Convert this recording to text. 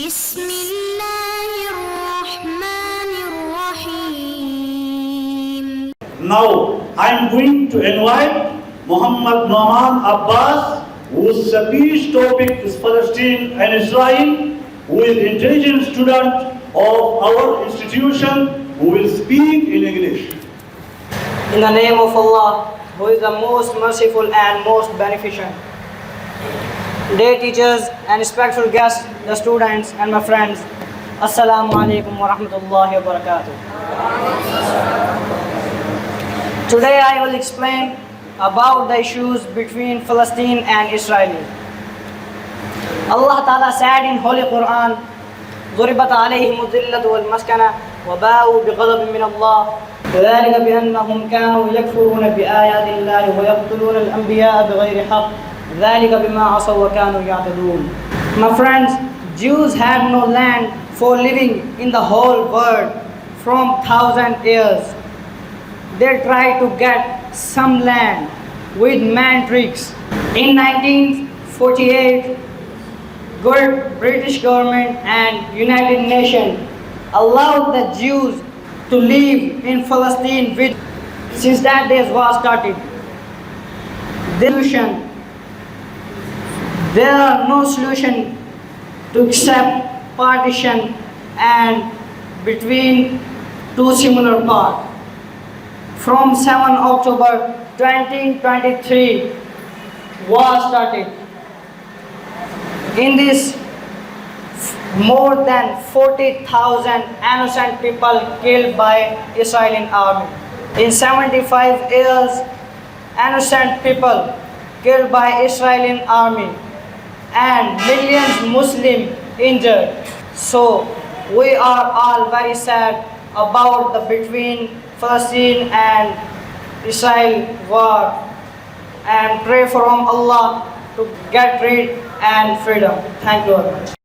بسم الله الرحمن الرحيم. Now I am going to invite Muhammad Noman Abbas, whose speech topic is Palestine and Israel, who is intelligent student of our institution, who will speak in English. In the name of Allah, who is the most merciful and most beneficent. Dear teachers and respectful guests, the students and my friends, Assalamu alaikum wa rahmatullahi wa barakatuh. Today I will explain about the issues between Palestine and Israel. Allah Ta'ala said in Holy Quran, ضربت عليهم الذلة والمسكنة وباءوا بغضب من الله ذلك بأنهم كانوا يكفرون بآيات الله ويقتلون الأنبياء بغير حق ذلك بما عصوا وكانوا يعتدون. My friends, Jews had no land for living in the whole world from 1,000 years. They tried to get some land with man tricks. In 1948, British government and United Nations allowed the Jews to live in Palestine since that day was started. There are no solution to accept partition and between two similar parts. From 7 October 2023 was started. In this, more than 40,000 innocent people killed by Israeli army. In 75 years, innocent people killed by Israeli army and millions Muslims injured. So we are all very sad about the between Palestine and Israel war and pray from Allah to get rid and freedom. Thank you very much.